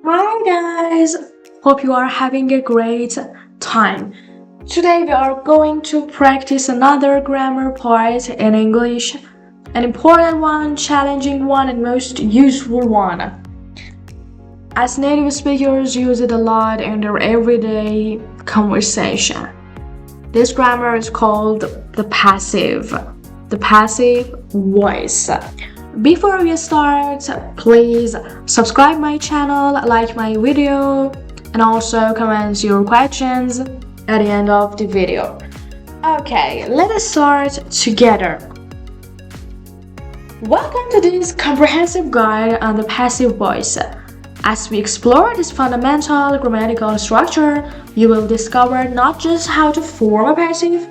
Hi guys, hope you are having a great time. Today we are going to practice another grammar part in English, an important one, challenging one, and most useful one. As native speakers use it a lot in their everyday conversation. This grammar is called the passive voice. Before we start, please subscribe my channel, like my video, and also comment your questions at the end of the video. Okay, let us start together. Welcome to this comprehensive guide on the passive voice. As we explore this fundamental grammatical structure, you will discover not just how to form a passive,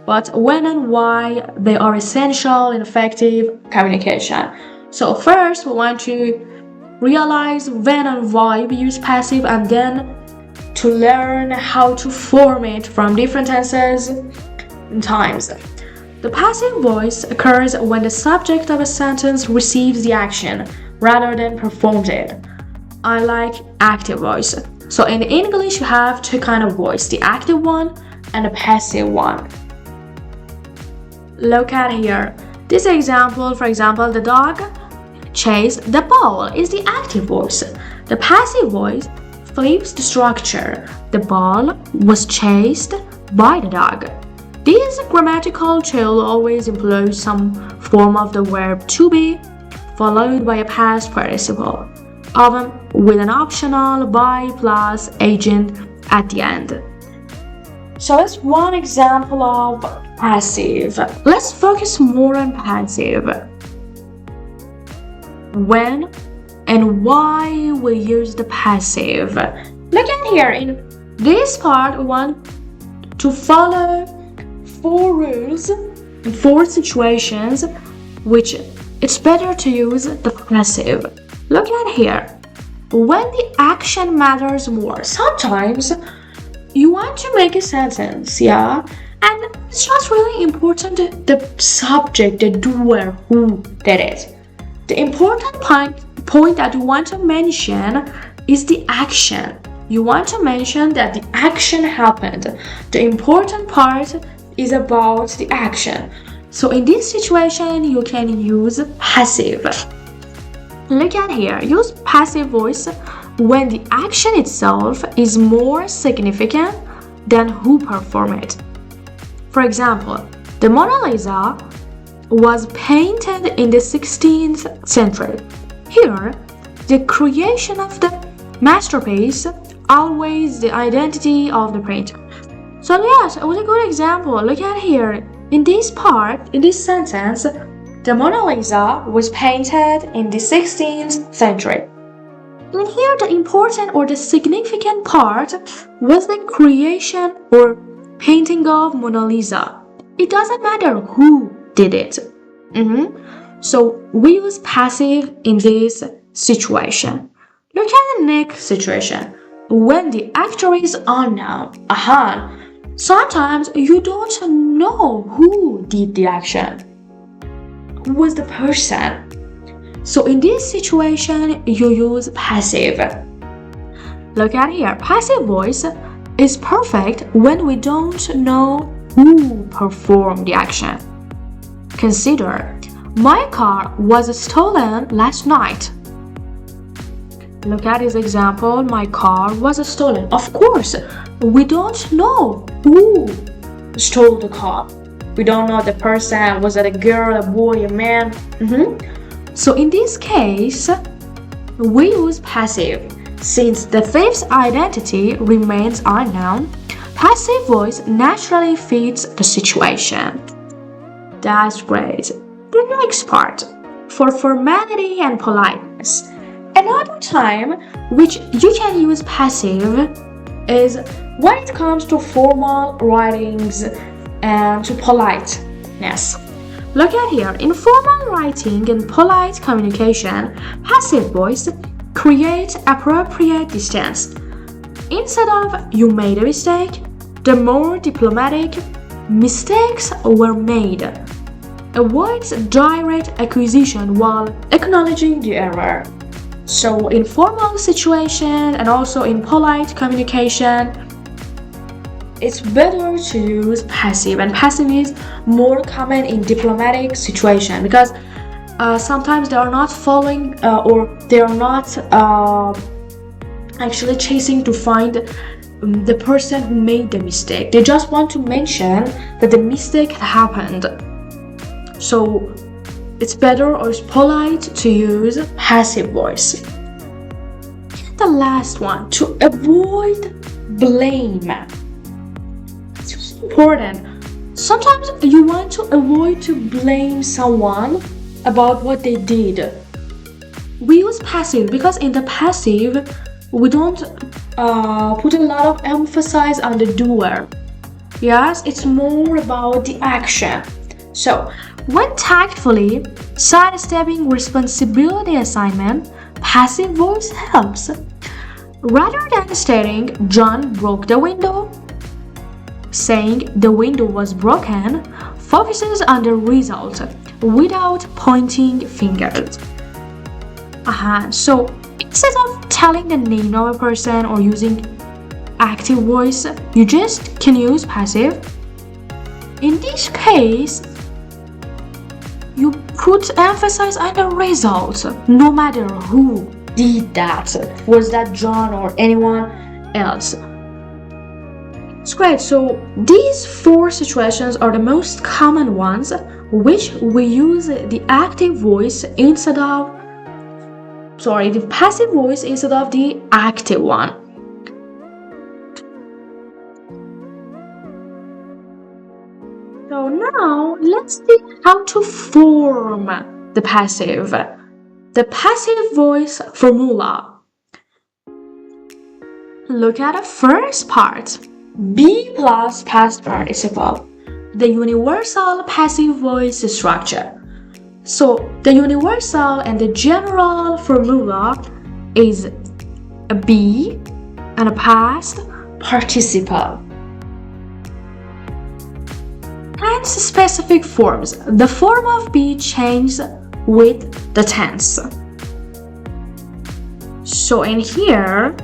but when and why they are essential in effective communication. So first, we want to realize when and why we use passive, and then to learn how to form it from different tenses and times. The passive voice occurs when the subject of a sentence receives the action rather than performs it, unlike active voice. So in English, you have two kinds of voice, the active one and the passive one. Look at here. This example, for example, the dog chased the ball is the active voice. The passive voice flips the structure. The ball was chased by the dog. This grammatical tool always employs some form of the verb to be, followed by a past participle, often with an optional by plus agent at the end. So that's one example of passive. Let's focus more on passive. When and why we use the passive. Look at here. In this part, we want to follow 4 rules in 4 situations which it's better to use the passive. Look at here. When the action matters more, sometimes you want to make a sentence, yeah? And it's not really important the subject, the doer, who did it. The important point that you want to mention is the action. You want to mention that the action happened. The important part is about the action. So in this situation, you can use passive. Look at here. Use passive voice when the action itself is more significant than who performed it. For example, the Mona Lisa was painted in the 16th century. Here, the creation of the masterpiece outweighs the identity of the painter. So yes, it was a good example. Look at here. In this part, in this sentence, the Mona Lisa was painted in the 16th century. And here the important or the significant part was the creation or painting of Mona Lisa. It doesn't matter who did it. So we use passive in this situation. Look at the next situation. When the actor is unknown. Sometimes you don't know who did the action. Who was the person? So in this situation, you use passive. Look at here. Passive voice is perfect when we don't know who performed the action. Consider, my car was stolen last night. Look at this example. My car was stolen. Of course, we don't know who stole the car. We don't know the person. Was it a girl, a boy, a man? So in this case, we use passive. Since the thief's identity remains unknown, passive voice naturally fits the situation. That's great. The next part, for formality and politeness. Another time which you can use passive is when it comes to formal writings and to politeness. Look at here. In formal writing and polite communication, passive voice creates appropriate distance. Instead of you made a mistake, the more diplomatic mistakes were made. Avoids direct accusation while acknowledging the error. So in formal situation and also in polite communication, it's better to use passive, and passive is more common in diplomatic situation because sometimes they are not following or they are not actually chasing to find the person who made the mistake. They just want to mention that the mistake happened. So it's better or it's polite to use passive voice. The last one, to avoid blame. It's important. Sometimes you want to avoid to blame someone about what they did. We use passive because in the passive we don't put a lot of emphasis on the doer. Yes, it's more about the action. So when tactfully sidestepping responsibility assignment, passive voice helps. Rather than stating John broke the window, saying the window was broken focuses on the result without pointing fingers. So instead of telling the name of a person or using active voice, you just can use passive. In this case, you put emphasis on the result, no matter who did that. Was that John or anyone else? It's great. So these 4 situations are the most common ones which we use the active voice instead of the passive voice instead of the active one. So now let's see how to form the passive. The passive voice formula. Look at the first part. Be plus past participle, the universal passive voice structure. So the universal and the general formula is a be and a past participle. Tense specific forms. The form of be changes with the tense. So in here,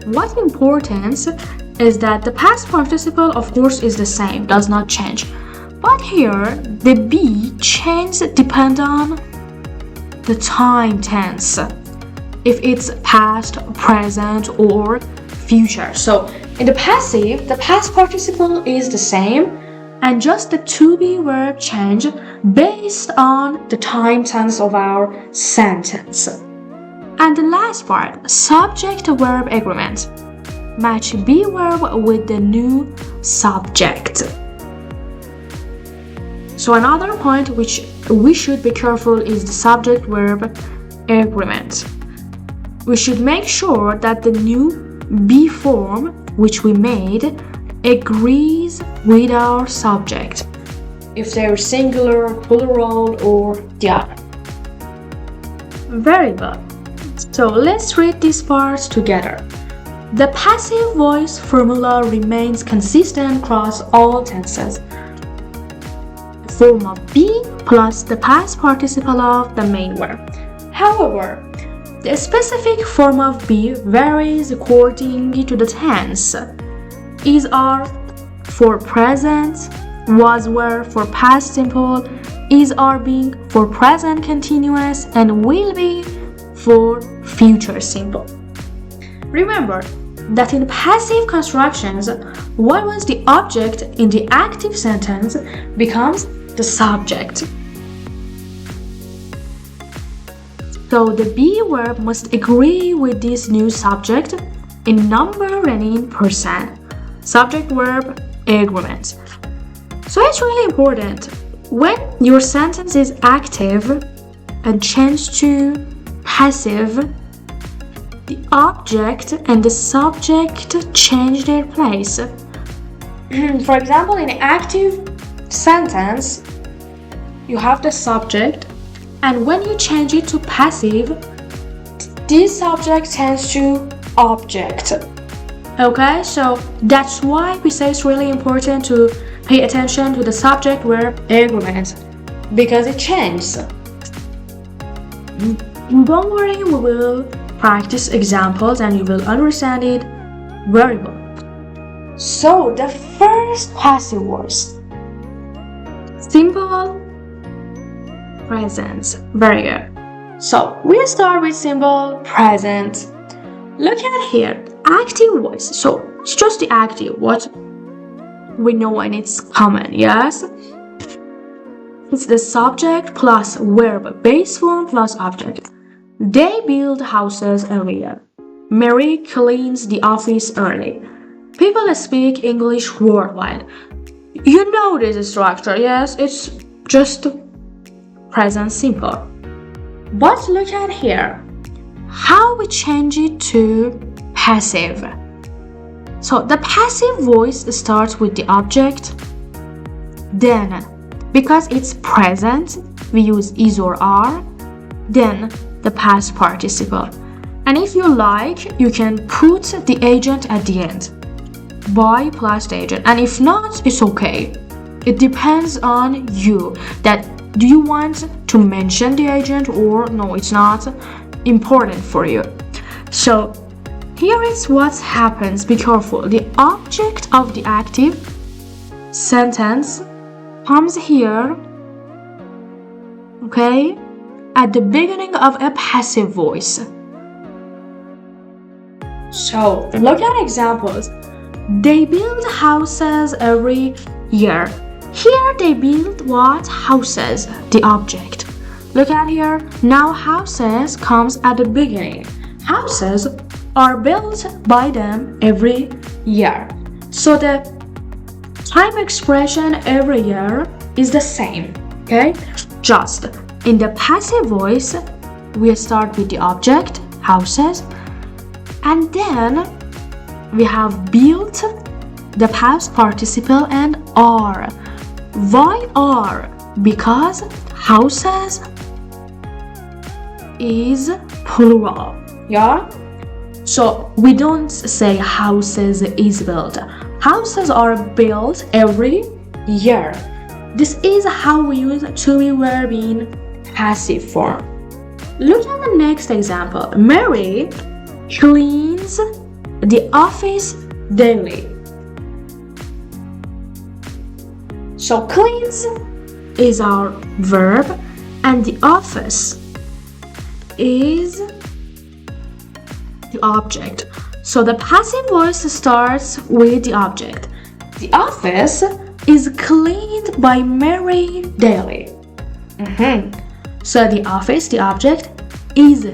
what's important is that the past participle, of course, is the same, does not change. But here, the be changes depend on the time tense, if it's past, present, or future. So in the passive, the past participle is the same, and just the to be verb change based on the time tense of our sentence. And the last part, subject-verb agreement. Match be verb with the new subject. So another point which we should be careful is the subject-verb agreement. We should make sure that the new be form which we made agrees with our subject, if they're singular, plural, or the other. Very good. So let's read these parts together. The passive voice formula remains consistent across all tenses. The form of be plus the past participle of the main verb. However, the specific form of be varies according to the tense. Is are for present, was were for past simple, is are being for present continuous, and will be for future simple. Remember that in passive constructions, what was the object in the active sentence becomes the subject. So the be verb must agree with this new subject in number and in percent. Subject-verb agreement. So it's really important when your sentence is active and changed to passive, the object and the subject change their place. For example, in an active sentence, you have the subject, and when you change it to passive, this subject changes to object. Okay, so that's why we say it's really important to pay attention to the subject-verb agreement, because it changes. Don't worry, we will practice examples and you will understand it very well. So, the first passive voice. Simple present. Very good. So, we start with simple present. Look at here. Active voice. So, it's just the active. What we know and it's common, yes? It's the subject plus verb, base form plus object. They build houses every year. Mary cleans the office early. People speak English worldwide. You know this structure, yes? It's just present simple. But look at here. How we change it to passive. So the passive voice starts with the object. Then, because it's present, we use is or are. Then the past participle. And if you like, you can put the agent at the end. By plus the agent. And if not, it's okay. It depends on you. That do you want to mention the agent or no, it's not important for you. So here is what happens. Be careful. The object of the active sentence comes here, okay, at the beginning of a passive voice. So look at examples. They build houses every year. Here they build what? Houses, the object. Look at here. Now houses comes at the beginning. Houses are built by them every year. So the time expression every year is the same, okay? Just in the passive voice, we start with the object, houses, and then we have built the past participle and are. Why are? Because houses is plural, yeah? So we don't say houses is built. Houses are built every year. This is how we use to be verb in passive form. Look at the next example. Mary cleans the office daily. So cleans is our verb and the office is the object. So the passive voice starts with the object. The office is cleaned by Mary daily. So the office, the object, is,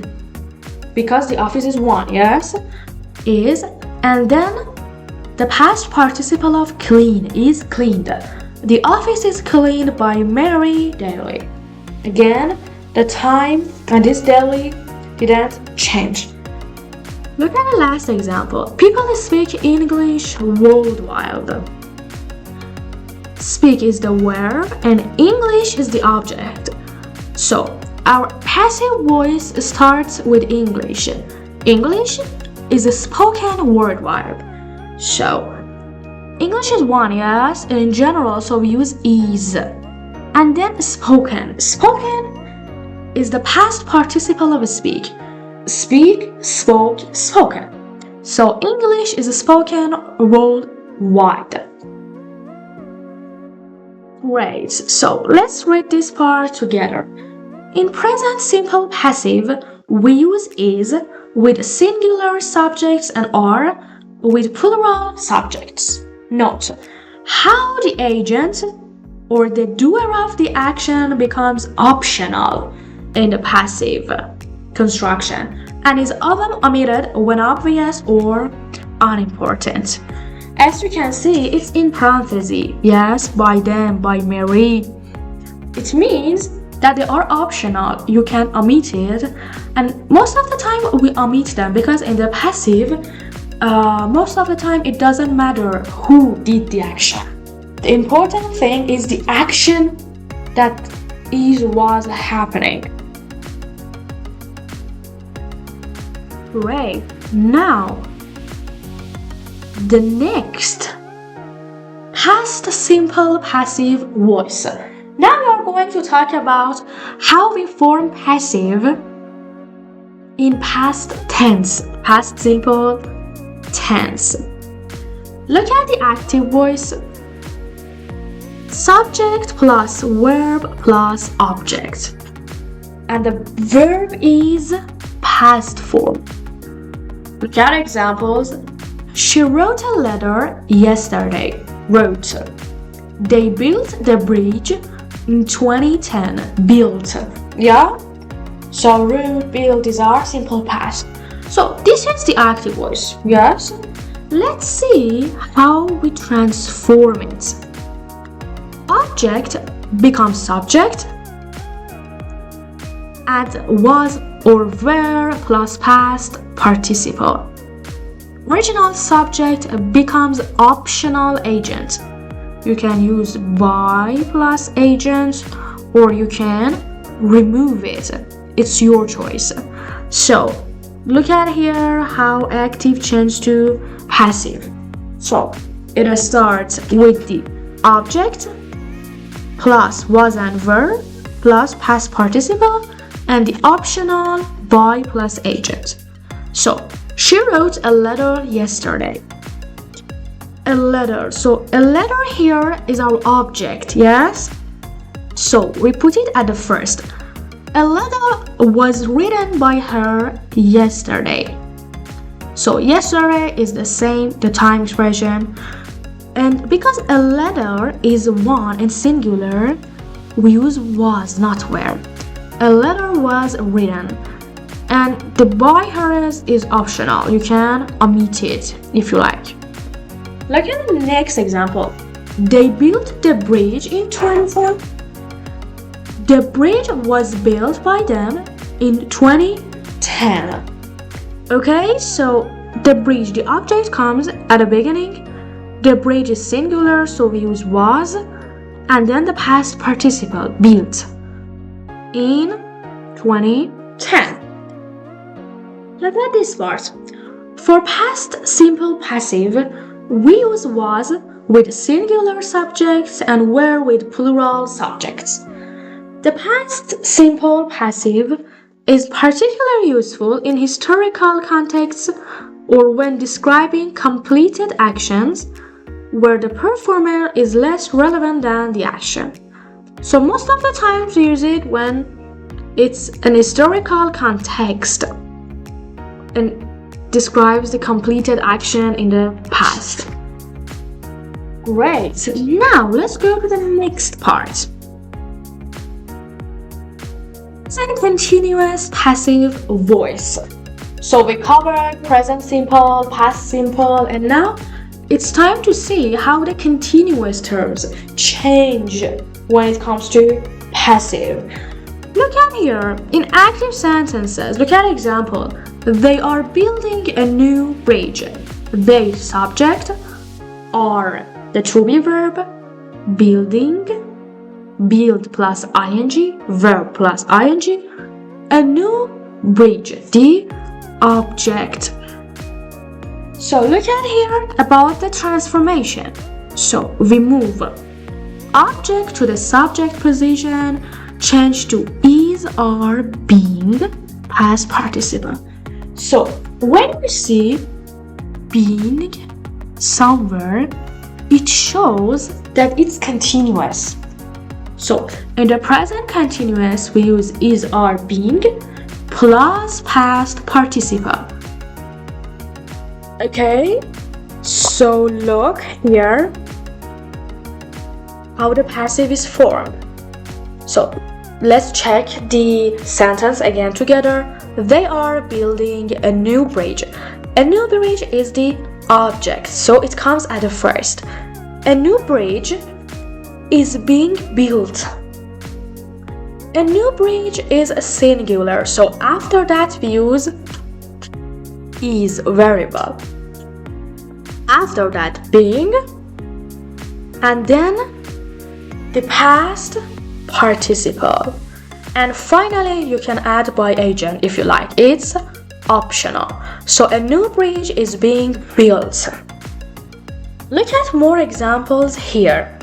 because the office is one, yes? Is, and then the past participle of clean is cleaned. The office is cleaned by Mary daily. Again, the time and this daily didn't change. Look at the last example. People speak English worldwide. Speak is the verb and English is the object. So our passive voice starts with English. English is a spoken word verb. So English is one, yes, and in general, so we use is. And then spoken. Spoken is the past participle of speak. Speak, spoke, spoken. So English is spoken worldwide. Great, so let's read this part together. In present simple passive, we use is with singular subjects and are with plural subjects. Note how the agent or the doer of the action becomes optional in the passive construction and is often omitted when obvious or unimportant. As you can see, it's in parentheses. Yes, by them, by Mary. It means that they are optional. You can omit it, and most of the time we omit them because in the passive, most of the time it doesn't matter who did the action. The important thing is the action that was happening. Great. Now, the next past simple passive voice. Now we are going to talk about how we form passive in past tense, past simple tense. Look at the active voice. Subject plus verb plus object. And the verb is past form. Look at examples. She wrote a letter yesterday. Wrote. They built the bridge in 2010. Built. Yeah? So wrote, built, these are simple past. So this is the active voice. Yes? Let's see how we transform it. Object becomes subject. Add was or were plus past participle. Original subject becomes optional agent. You can use by plus agent or you can remove it. It's your choice. So look at here how active changed to passive. So it starts with the object plus was and were plus past participle and the optional by plus agent. So she wrote a letter yesterday. A letter. So a letter here is our object, yes? So we put it at the first. A letter was written by her yesterday. So yesterday is the time expression. And because a letter is one and singular, we use was, not were. A letter was written. And the by her is optional. You can omit it if you like. Look at the next example. They built the bridge in 2010. The bridge was built by them in 2010. Okay, so the bridge, the object comes at the beginning. The bridge is singular, so we use was. And then the past participle, built in 2010. Look at this part. For past simple passive, we use was with singular subjects and were with plural subjects. The past simple passive is particularly useful in historical contexts or when describing completed actions where the performer is less relevant than the action. So most of the times we use it when it's an historical context and describes the completed action in the past. Great. Now let's go to the next part. Present continuous passive voice. So we covered present simple, past simple, and now it's time to see how the continuous terms change when it comes to passive. Look at here, in active sentences, look at example. They are building a new bridge. They subject are the to be verb, building, build plus ing, verb plus ing, a new bridge, the object. So look at here about the transformation. So we move object to the subject position, change to is, are, being, past participle. So when we see being somewhere, it shows that it's continuous. So in the present continuous, we use is, are, being plus past participle. Okay, so look here how the passive is formed. So let's check the sentence again together. They are building a new bridge. A new bridge is the object, so it comes at the first. A new bridge is being built. A new bridge is singular, so after that we use is variable. After that being, and then the past participle. And finally you can add by agent if you like. It's optional. So a new bridge is being built. Look at more examples here.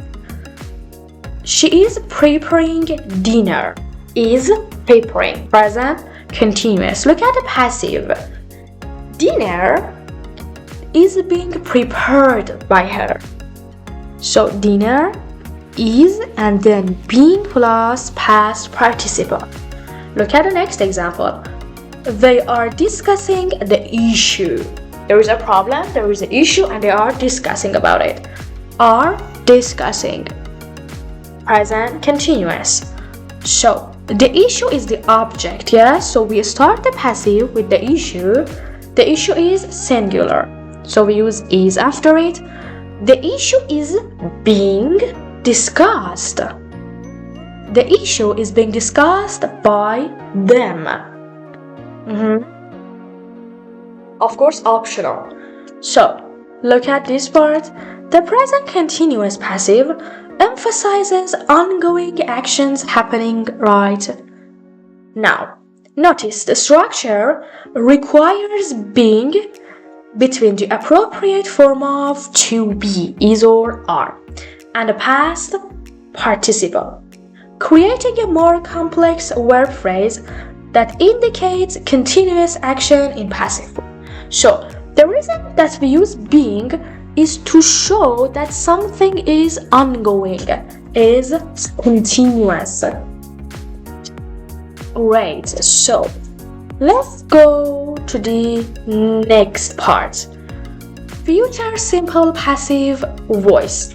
She is preparing dinner. Is preparing. Present continuous. Look at the passive. Dinner is being prepared by her. So dinner is and then being plus past participle. Look at the next example. They are discussing the issue. There is a problem, there is an issue, and they are discussing about it. Are discussing. Present continuous. So the issue is the object, yes? So we start the passive with the issue. The issue is singular, so we use is after it. The issue is being discussed. The issue is being discussed by them. Of course, optional. So look at this part. The present continuous passive emphasizes ongoing actions happening right now. Notice the structure requires being between the appropriate form of to be, is or are, and the past participle, creating a more complex verb phrase that indicates continuous action in passive form. So the reason that we use being is to show that something is ongoing, is continuous. Great, so let's go to the next part. Future simple passive voice.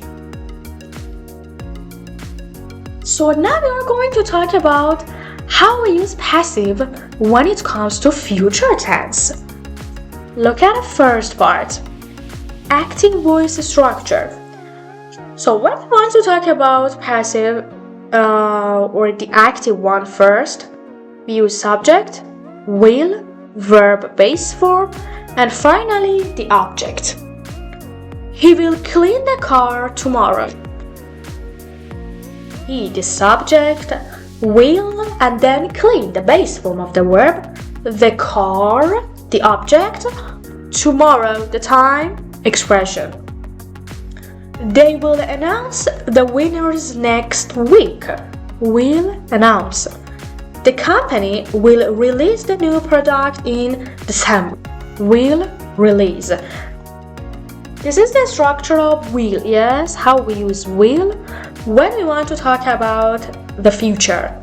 So now we are going to talk about how we use passive when it comes to future tense. Look at the first part. Active voice structure. So when we want to talk about passive or the active one first, we use subject, will, verb base form, and finally the object. He will clean the car tomorrow. He, the subject, will, and then clean, the base form of the verb, the car, the object, tomorrow, the time, expression. They will announce the winners next week. Will announce. The company will release the new product in December. Will release. This is the structure of will, yes, how we use will when we want to talk about the future.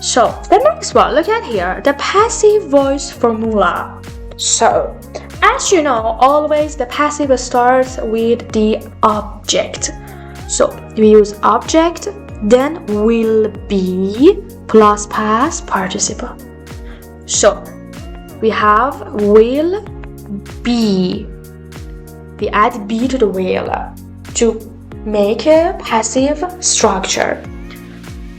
So, the next one, look at here, the passive voice formula. So, as you know, always the passive starts with the object. So, we use object, then will be plus past participle. So, we have will be. We add be to the will to make a passive structure.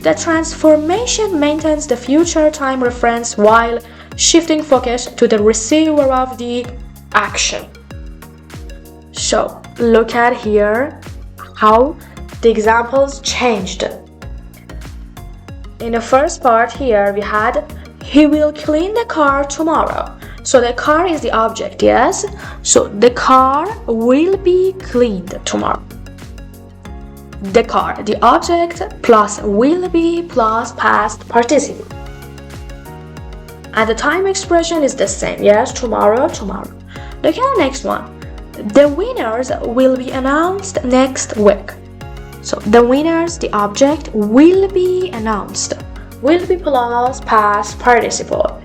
The transformation maintains the future time reference while shifting focus to the receiver of the action. So, look at here how the examples changed. In the first part here, we had he will clean the car tomorrow. So the car is the object, yes? So the car will be cleaned tomorrow. The car, the object, plus will be plus past participle. And the time expression is the same, yes? Tomorrow, tomorrow. Look at the next one. The winners will be announced next week. So the winners, the object, will be announced. Will be plus past participle.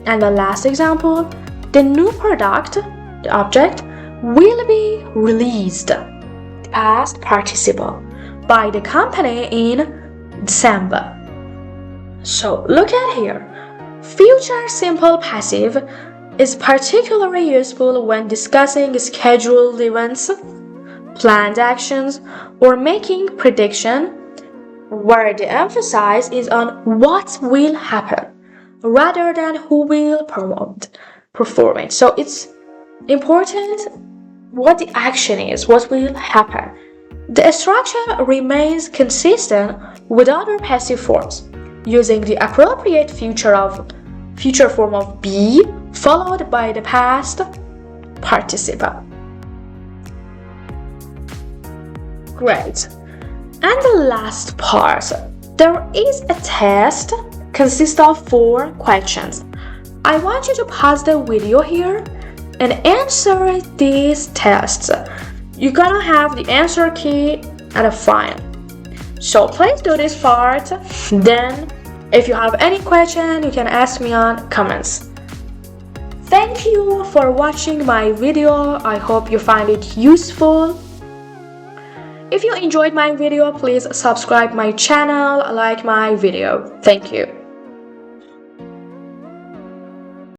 And the last example, the new product, the object, will be released, the past participle, by the company in December. So look at here. Future simple passive is particularly useful when discussing scheduled events, planned actions, or making prediction, where the emphasis is on what will happen rather than who will perform it. So it's important what the action is, what will happen. The structure remains consistent with other passive forms, using the appropriate future form of be followed by the past participle. Great. And the last part, there is a test consists of 4 questions. I want you to pause the video here and answer these tests. You're gonna have the answer key at a file. So please do this part. Then, if you have any question, you can ask me on comments. Thank you for watching my video. I hope you find it useful. If you enjoyed my video, please subscribe my channel, like my video. Thank you.